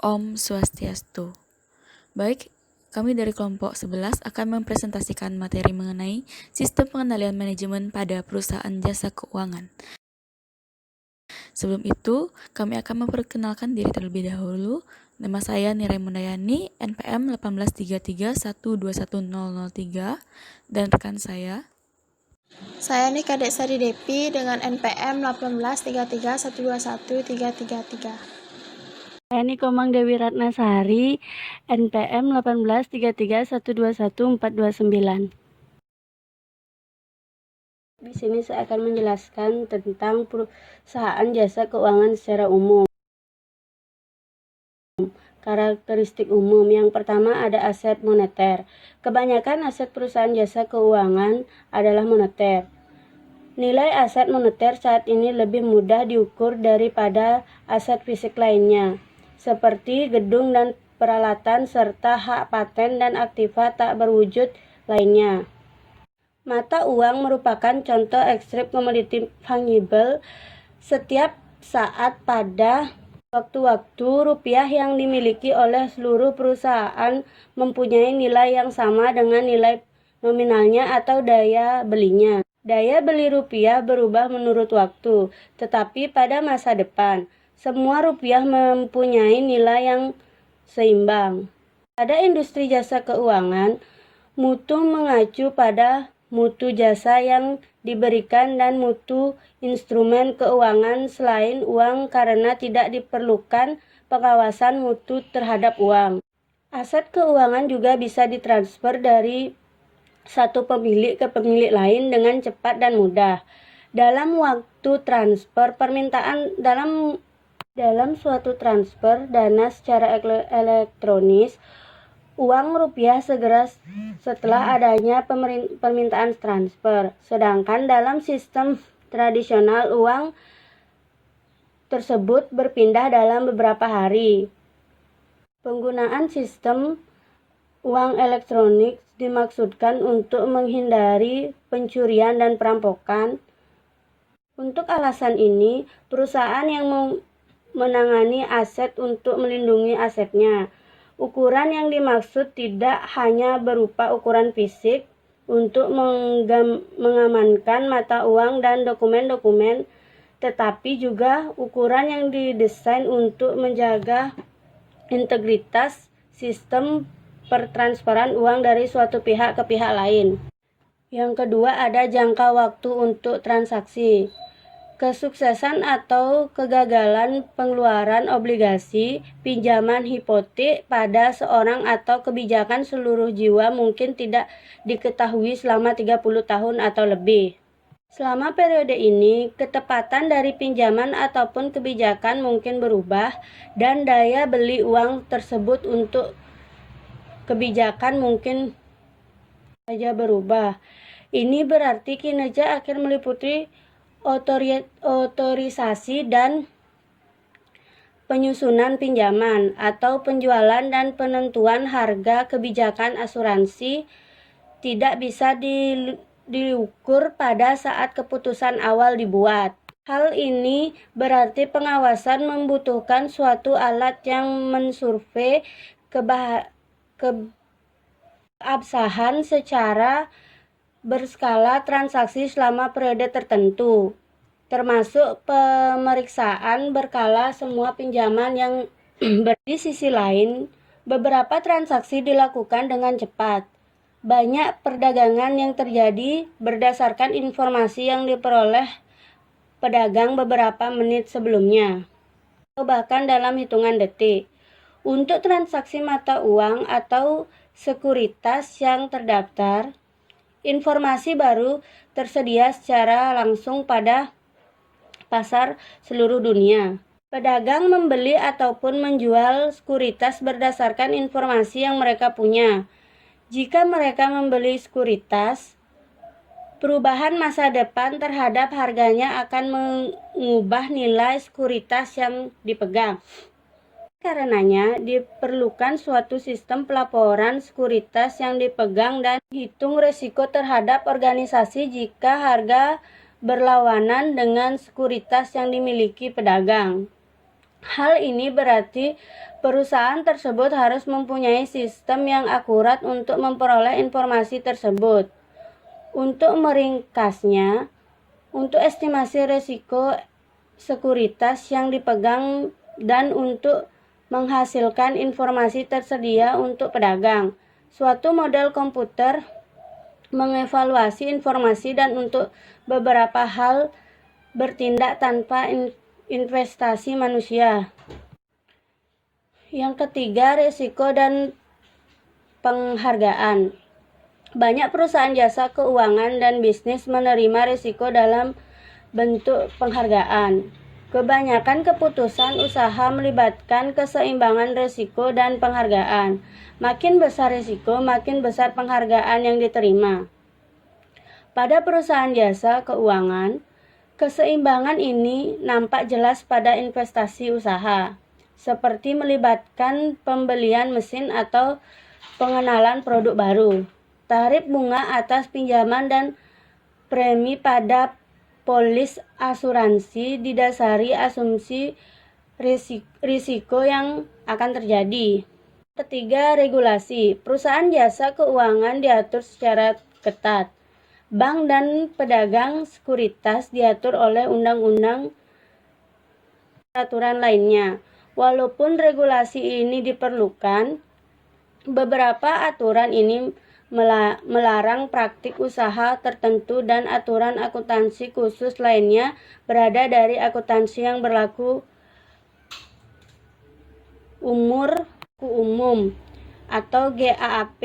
Om Swastiastu. Baik, kami dari kelompok 11 akan mempresentasikan materi mengenai sistem pengendalian manajemen pada perusahaan jasa keuangan. Sebelum itu, kami akan memperkenalkan diri terlebih dahulu. Nama saya Nirai Mundayani, NPM 18331211003, dan rekan saya. Saya Nika Sari Depi dengan NPM 18331213333. Saya Nikomang Dewi Ratnasari, NPM 18331211429. Di sini saya akan menjelaskan tentang perusahaan jasa keuangan secara umum. Karakteristik umum yang pertama ada aset moneter. Kebanyakan aset perusahaan jasa keuangan adalah moneter. Nilai aset moneter saat ini lebih mudah diukur daripada aset fisik lainnya, seperti gedung dan peralatan serta hak paten dan aktiva tak berwujud lainnya. Mata uang merupakan contoh ekstrim komoditi fungible. Setiap saat pada waktu-waktu rupiah yang dimiliki oleh seluruh perusahaan mempunyai nilai yang sama dengan nilai nominalnya atau daya belinya. Daya beli rupiah berubah menurut waktu, tetapi pada masa depan, semua rupiah mempunyai nilai yang seimbang. Pada industri jasa keuangan, mutu mengacu pada mutu jasa yang diberikan dan mutu instrumen keuangan selain uang karena tidak diperlukan pengawasan mutu terhadap uang. Aset keuangan juga bisa ditransfer dari satu pemilik ke pemilik lain dengan cepat dan mudah. Dalam waktu transfer dalam suatu transfer dana secara elektronis, uang rupiah segera setelah adanya permintaan transfer. Sedangkan dalam sistem tradisional uang tersebut berpindah dalam beberapa hari. Penggunaan sistem uang elektronik dimaksudkan untuk menghindari pencurian dan perampokan. Untuk alasan ini, perusahaan yang menangani aset untuk melindungi asetnya. Ukuran yang dimaksud tidak hanya berupa ukuran fisik untuk mengamankan mata uang dan dokumen-dokumen, tetapi juga ukuran yang didesain untuk menjaga integritas sistem pertransferan uang dari suatu pihak ke pihak lain. Yang kedua ada jangka waktu untuk transaksi. Kesuksesan atau kegagalan pengeluaran obligasi, pinjaman hipotek pada seorang atau kebijakan seluruh jiwa mungkin tidak diketahui selama 30 tahun atau lebih. Selama periode ini, ketepatan dari pinjaman ataupun kebijakan mungkin berubah dan daya beli uang tersebut untuk kebijakan mungkin saja berubah. Ini berarti kinerja akan meliputi otorisasi dan penyusunan pinjaman atau penjualan dan penentuan harga kebijakan asuransi tidak bisa diukur pada saat keputusan awal dibuat. Hal ini berarti pengawasan membutuhkan suatu alat yang mensurvei keabsahan secara berskala transaksi selama periode tertentu, termasuk pemeriksaan berkala semua pinjaman yang di sisi lain, beberapa transaksi dilakukan dengan cepat. Banyak perdagangan yang terjadi berdasarkan informasi yang diperoleh pedagang beberapa menit sebelumnya, atau bahkan dalam hitungan detik. Untuk transaksi mata uang atau sekuritas yang terdaftar, informasi baru tersedia secara langsung pada pasar seluruh dunia. Pedagang membeli ataupun menjual sekuritas berdasarkan informasi yang mereka punya. Jika mereka membeli sekuritas, perubahan masa depan terhadap harganya akan mengubah nilai sekuritas yang dipegang. Karenanya, diperlukan suatu sistem pelaporan sekuritas yang dipegang dan hitung risiko terhadap organisasi jika harga berlawanan dengan sekuritas yang dimiliki pedagang. Hal ini berarti perusahaan tersebut harus mempunyai sistem yang akurat untuk memperoleh informasi tersebut. Untuk meringkasnya, untuk estimasi risiko sekuritas yang dipegang dan untuk menghasilkan informasi tersedia untuk pedagang, suatu model komputer mengevaluasi informasi dan untuk beberapa hal bertindak tanpa investasi manusia. Yang ketiga, risiko dan penghargaan. Banyak perusahaan jasa keuangan dan bisnis menerima risiko dalam bentuk penghargaan. Kebanyakan keputusan usaha melibatkan keseimbangan risiko dan penghargaan. Makin besar risiko, makin besar penghargaan yang diterima. Pada perusahaan jasa keuangan, keseimbangan ini nampak jelas pada investasi usaha, seperti melibatkan pembelian mesin atau pengenalan produk baru, tarif bunga atas pinjaman dan premi pada polis asuransi didasari asumsi risiko yang akan terjadi. Ketiga, regulasi. Perusahaan jasa keuangan diatur secara ketat. Bank dan pedagang sekuritas diatur oleh undang-undang dan aturan lainnya. Walaupun regulasi ini diperlukan, beberapa aturan ini melarang praktik usaha tertentu dan aturan akuntansi khusus lainnya berada dari akuntansi yang berlaku umum atau GAAP.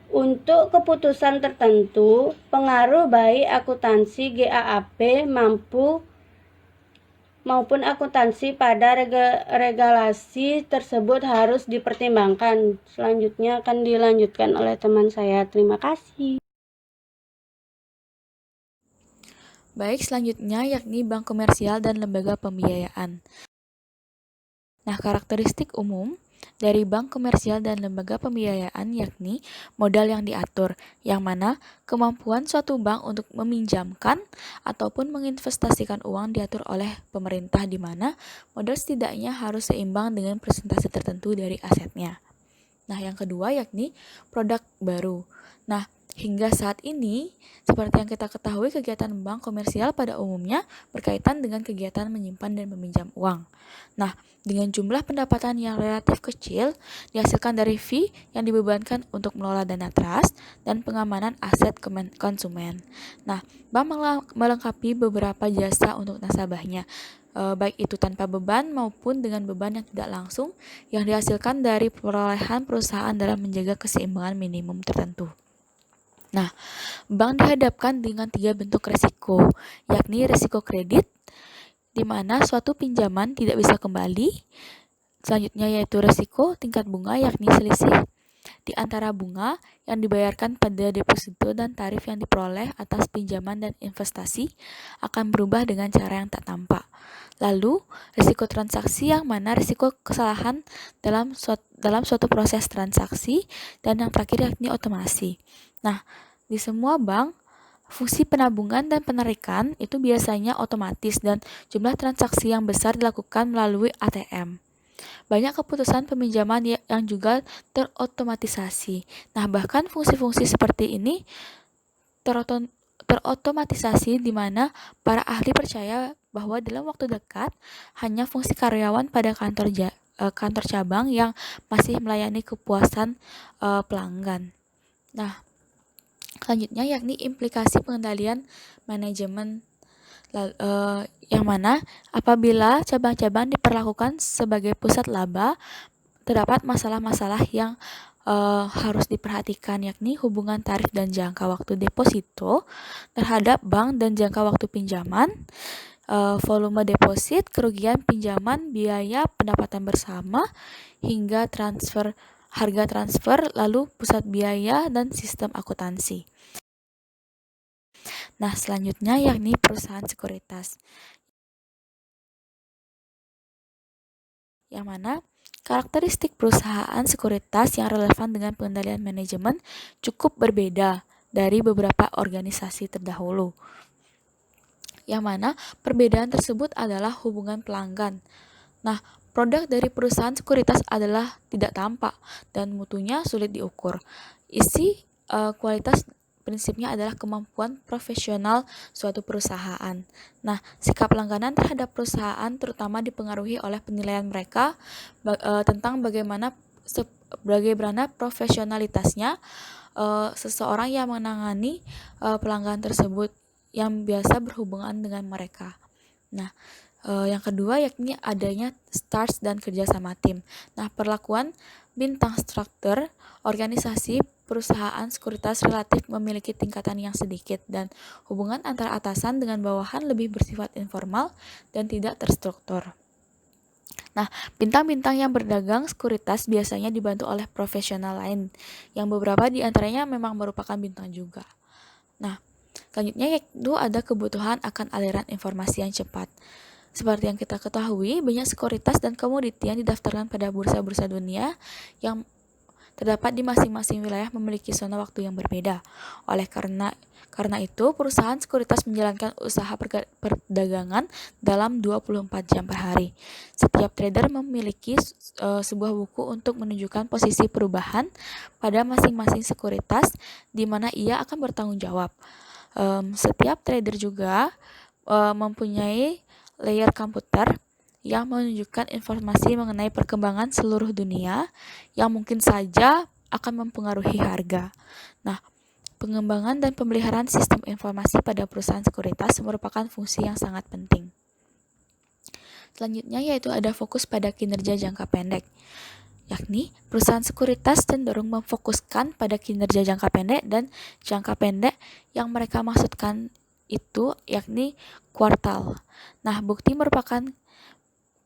Untuk keputusan tertentu, pengaruh baik akuntansi GAAP maupun akuntansi pada regulasi tersebut harus dipertimbangkan. Selanjutnya akan dilanjutkan oleh teman saya. Terima kasih. Baik, selanjutnya yakni bank komersial dan lembaga pembiayaan. Nah, karakteristik umum dari bank komersial dan lembaga pembiayaan yakni modal yang diatur, yang mana kemampuan suatu bank untuk meminjamkan ataupun menginvestasikan uang diatur oleh pemerintah, di mana modal setidaknya harus seimbang dengan persentase tertentu dari asetnya. Nah, yang kedua yakni produk baru. Nah, hingga saat ini, seperti yang kita ketahui, kegiatan bank komersial pada umumnya berkaitan dengan kegiatan menyimpan dan meminjam uang. Nah, dengan jumlah pendapatan yang relatif kecil, dihasilkan dari fee yang dibebankan untuk mengelola dana trust dan pengamanan aset konsumen. Nah, bank melengkapi beberapa jasa untuk nasabahnya, baik itu tanpa beban maupun dengan beban yang tidak langsung yang dihasilkan dari perolehan perusahaan dalam menjaga keseimbangan minimum tertentu. Nah, bank dihadapkan dengan 3 bentuk risiko, yakni risiko kredit, di mana suatu pinjaman tidak bisa kembali. Selanjutnya yaitu risiko tingkat bunga, yakni selisih di antara bunga yang dibayarkan pada deposito dan tarif yang diperoleh atas pinjaman dan investasi akan berubah dengan cara yang tak tampak. Lalu, risiko transaksi, yang mana risiko kesalahan dalam suatu proses transaksi, dan yang terakhir yakni otomasi. Nah, di semua bank, fungsi penabungan dan penarikan itu biasanya otomatis dan jumlah transaksi yang besar dilakukan melalui ATM. Banyak keputusan peminjaman yang juga terotomatisasi. Nah, bahkan fungsi-fungsi seperti ini terotomatisasi, di mana para ahli percaya bahwa dalam waktu dekat hanya fungsi karyawan pada kantor cabang yang masih melayani kepuasan pelanggan. Nah, selanjutnya yakni implikasi pengendalian manajemen, yang mana apabila cabang-cabang diperlakukan sebagai pusat laba, terdapat masalah-masalah yang harus diperhatikan, yakni hubungan tarif dan jangka waktu deposito terhadap bank dan jangka waktu pinjaman, volume deposit, kerugian pinjaman, biaya pendapatan bersama, hingga harga transfer, lalu pusat biaya dan sistem akuntansi. Nah, selanjutnya yakni perusahaan sekuritas, yang mana karakteristik perusahaan sekuritas yang relevan dengan pengendalian manajemen cukup berbeda dari beberapa organisasi terdahulu, yang mana perbedaan tersebut adalah hubungan pelanggan. Nah, produk dari perusahaan sekuritas adalah tidak tampak dan mutunya sulit diukur. Kualitas prinsipnya adalah kemampuan profesional suatu perusahaan. Nah, sikap langganan terhadap perusahaan terutama dipengaruhi oleh penilaian mereka tentang bagaimana profesionalitasnya seseorang yang menangani pelanggan tersebut yang biasa berhubungan dengan mereka. Nah, yang kedua yakni adanya stars dan kerjasama tim. Nah, perlakuan bintang struktur organisasi perusahaan sekuritas relatif memiliki tingkatan yang sedikit dan hubungan antara atasan dengan bawahan lebih bersifat informal dan tidak terstruktur. Nah, bintang-bintang yang berdagang sekuritas biasanya dibantu oleh profesional lain, yang beberapa di antaranya memang merupakan bintang juga. Nah, selanjutnya yaitu ada kebutuhan akan aliran informasi yang cepat. Seperti yang kita ketahui, banyak sekuritas dan komoditi yang didaftarkan pada bursa-bursa dunia yang terdapat di masing-masing wilayah memiliki zona waktu yang berbeda. Oleh karena itu, perusahaan sekuritas menjalankan usaha perdagangan dalam 24 jam per hari. Setiap trader memiliki sebuah buku untuk menunjukkan posisi perubahan pada masing-masing sekuritas di mana ia akan bertanggung jawab. Setiap trader juga mempunyai layer komputer yang menunjukkan informasi mengenai perkembangan seluruh dunia yang mungkin saja akan mempengaruhi harga. Nah, pengembangan dan pemeliharaan sistem informasi pada perusahaan sekuritas merupakan fungsi yang sangat penting. Selanjutnya yaitu ada fokus pada kinerja jangka pendek, yakni perusahaan sekuritas cenderung memfokuskan pada kinerja jangka pendek dan jangka pendek yang mereka maksudkan itu yakni kuartal. Nah, bukti merupakan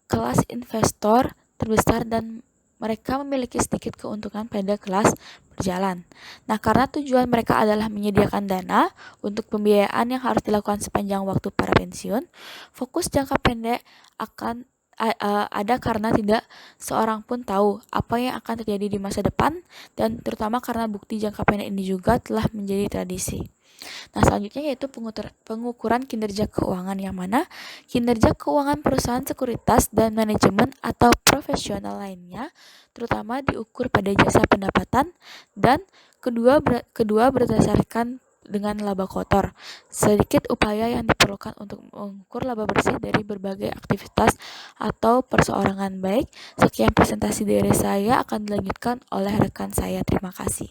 kelas investor terbesar dan mereka memiliki sedikit keuntungan pada kelas berjalan. Nah, karena tujuan mereka adalah menyediakan dana untuk pembiayaan yang harus dilakukan sepanjang waktu para pensiun, fokus jangka pendek akan ada karena tidak seorang pun tahu apa yang akan terjadi di masa depan dan terutama karena bukti jangka pendek ini juga telah menjadi tradisi. Nah, selanjutnya yaitu pengukuran kinerja keuangan yang mana kinerja keuangan perusahaan sekuritas dan manajemen atau profesional lainnya terutama diukur pada jasa pendapatan dan kedua berdasarkan dengan laba kotor. Sedikit upaya yang diperlukan untuk mengukur laba bersih dari berbagai aktivitas atau perseorangan baik. Sekian presentasi dari saya akan dilanjutkan oleh rekan saya. Terima kasih.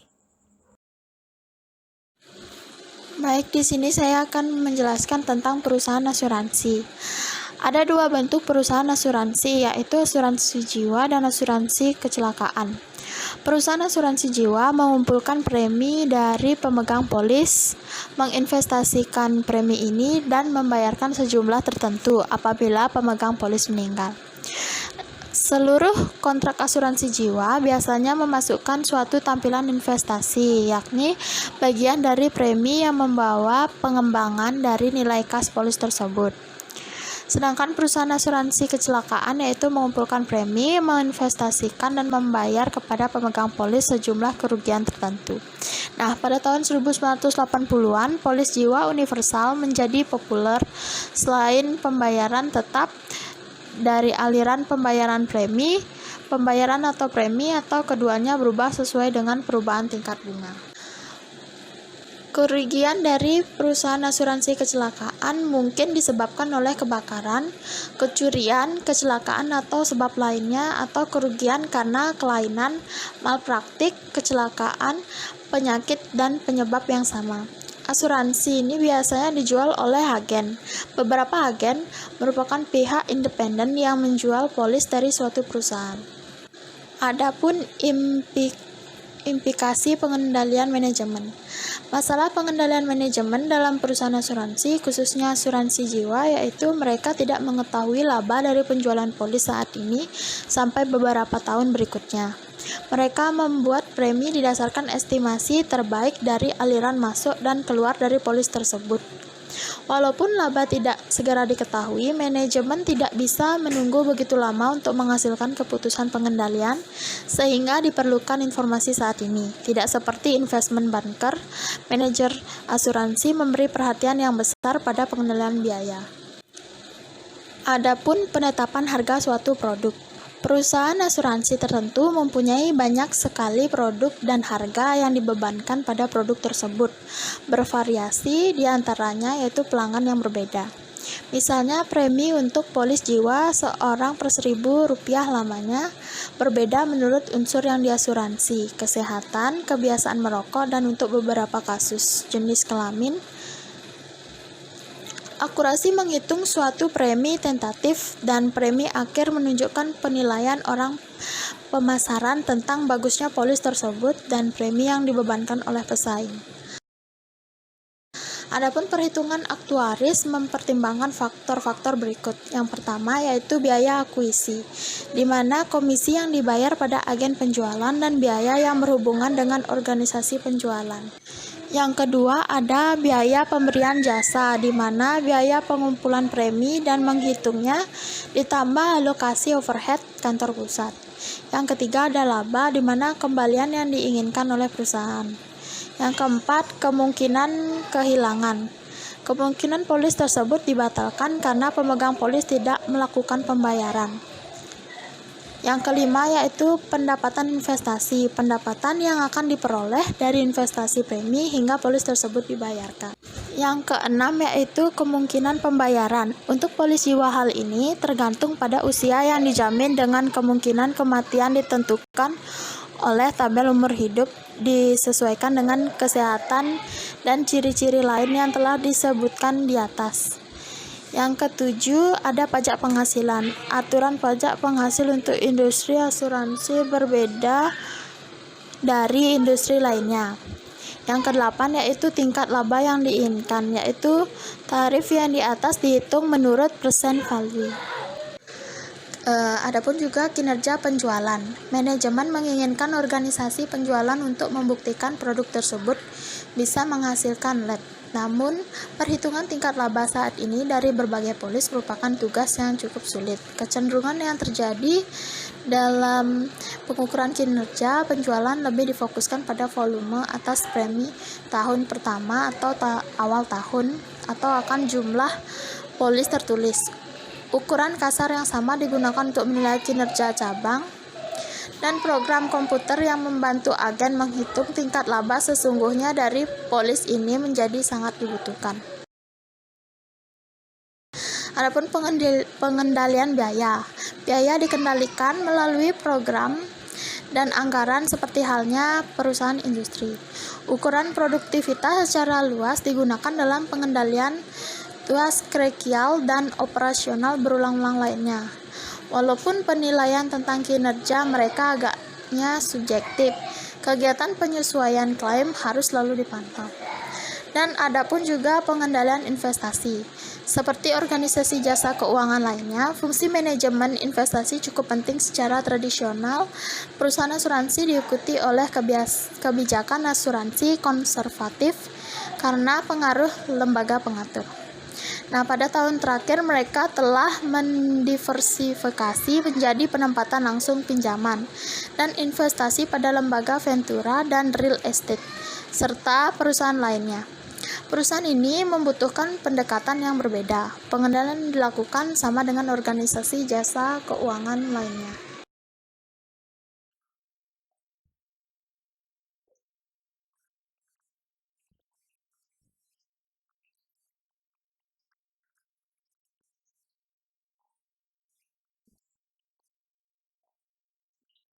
Baik, di sini saya akan menjelaskan tentang perusahaan asuransi. Ada dua bentuk perusahaan asuransi, yaitu asuransi jiwa dan asuransi kecelakaan. Perusahaan asuransi jiwa mengumpulkan premi dari pemegang polis, menginvestasikan premi ini, dan membayarkan sejumlah tertentu apabila pemegang polis meninggal. Seluruh kontrak asuransi jiwa biasanya memasukkan suatu tampilan investasi, yakni bagian dari premi yang membawa pengembangan dari nilai kas polis tersebut. Sedangkan perusahaan asuransi kecelakaan yaitu mengumpulkan premi, menginvestasikan dan membayar kepada pemegang polis sejumlah kerugian tertentu. Nah, pada tahun 1980-an, polis jiwa universal menjadi populer selain pembayaran tetap dari aliran pembayaran premi, pembayaran atau premi atau keduanya berubah sesuai dengan perubahan tingkat bunga. Kerugian dari perusahaan asuransi kecelakaan mungkin disebabkan oleh kebakaran, kecurian, kecelakaan atau sebab lainnya atau kerugian karena kelainan, malpraktik, kecelakaan, penyakit dan penyebab yang sama. Asuransi ini biasanya dijual oleh agen. Beberapa agen merupakan pihak independen yang menjual polis dari suatu perusahaan. Adapun implikasi pengendalian manajemen. Masalah pengendalian manajemen dalam perusahaan asuransi, khususnya asuransi jiwa, yaitu mereka tidak mengetahui laba dari penjualan polis saat ini sampai beberapa tahun berikutnya. Mereka membuat premi didasarkan estimasi terbaik dari aliran masuk dan keluar dari polis tersebut. Walaupun laba tidak segera diketahui, manajemen tidak bisa menunggu begitu lama untuk menghasilkan keputusan pengendalian, sehingga diperlukan informasi saat ini. Tidak seperti investment banker, manajer asuransi memberi perhatian yang besar pada pengendalian biaya. Adapun penetapan harga suatu produk. Perusahaan asuransi tertentu mempunyai banyak sekali produk dan harga yang dibebankan pada produk tersebut. Bervariasi di antaranya yaitu pelanggan yang berbeda. Misalnya premi untuk polis jiwa seorang per Rp1.000 lamanya berbeda menurut unsur yang diasuransi, kesehatan, kebiasaan merokok, dan untuk beberapa kasus jenis kelamin. Akurasi menghitung suatu premi tentatif dan premi akhir menunjukkan penilaian orang pemasaran tentang bagusnya polis tersebut dan premi yang dibebankan oleh pesaing. Adapun perhitungan aktuaris mempertimbangkan faktor-faktor berikut. Yang pertama yaitu biaya akuisi, di mana komisi yang dibayar pada agen penjualan dan biaya yang berhubungan dengan organisasi penjualan. Yang kedua ada biaya pemberian jasa, di mana biaya pengumpulan premi dan menghitungnya ditambah alokasi overhead kantor pusat. Yang ketiga ada laba, di mana kembalian yang diinginkan oleh perusahaan. Yang keempat, kemungkinan kehilangan. Kemungkinan polis tersebut dibatalkan karena pemegang polis tidak melakukan pembayaran. Yang kelima yaitu pendapatan investasi, pendapatan yang akan diperoleh dari investasi premi hingga polis tersebut dibayarkan. Yang keenam yaitu kemungkinan pembayaran. Untuk polis jiwa hal ini tergantung pada usia yang dijamin dengan kemungkinan kematian ditentukan oleh tabel umur hidup disesuaikan dengan kesehatan dan ciri-ciri lain yang telah disebutkan di atas. Yang ketujuh ada pajak penghasilan. Aturan pajak penghasil untuk industri asuransi berbeda dari industri lainnya. Yang kedelapan yaitu tingkat laba yang diinginkan, yaitu tarif yang di atas dihitung menurut persen value. Adapun juga kinerja penjualan. Manajemen menginginkan organisasi penjualan untuk membuktikan produk tersebut bisa menghasilkan lab. Namun, perhitungan tingkat laba saat ini dari berbagai polis merupakan tugas yang cukup sulit. Kecenderungan yang terjadi dalam pengukuran kinerja penjualan lebih difokuskan pada volume atas premi tahun pertama atau awal tahun atau akan jumlah polis tertulis. Ukuran kasar yang sama digunakan untuk menilai kinerja cabang, dan program komputer yang membantu agen menghitung tingkat laba sesungguhnya dari polis ini menjadi sangat dibutuhkan. Adapun pengendalian biaya. Biaya dikendalikan melalui program dan anggaran seperti halnya perusahaan industri. Ukuran produktivitas secara luas digunakan dalam pengendalian tuas krekial dan operasional berulang-ulang lainnya. Walaupun penilaian tentang kinerja mereka agaknya subjektif, kegiatan penyesuaian klaim harus selalu dipantau. Dan adapun juga pengendalian investasi. Seperti organisasi jasa keuangan lainnya, fungsi manajemen investasi cukup penting secara tradisional. Perusahaan asuransi diikuti oleh kebijakan asuransi konservatif karena pengaruh lembaga pengatur. Nah, pada tahun terakhir mereka telah mendiversifikasi menjadi penempatan langsung pinjaman dan investasi pada lembaga ventura dan real estate, serta perusahaan lainnya. Perusahaan ini membutuhkan pendekatan yang berbeda. Pengendalian dilakukan sama dengan organisasi jasa keuangan lainnya.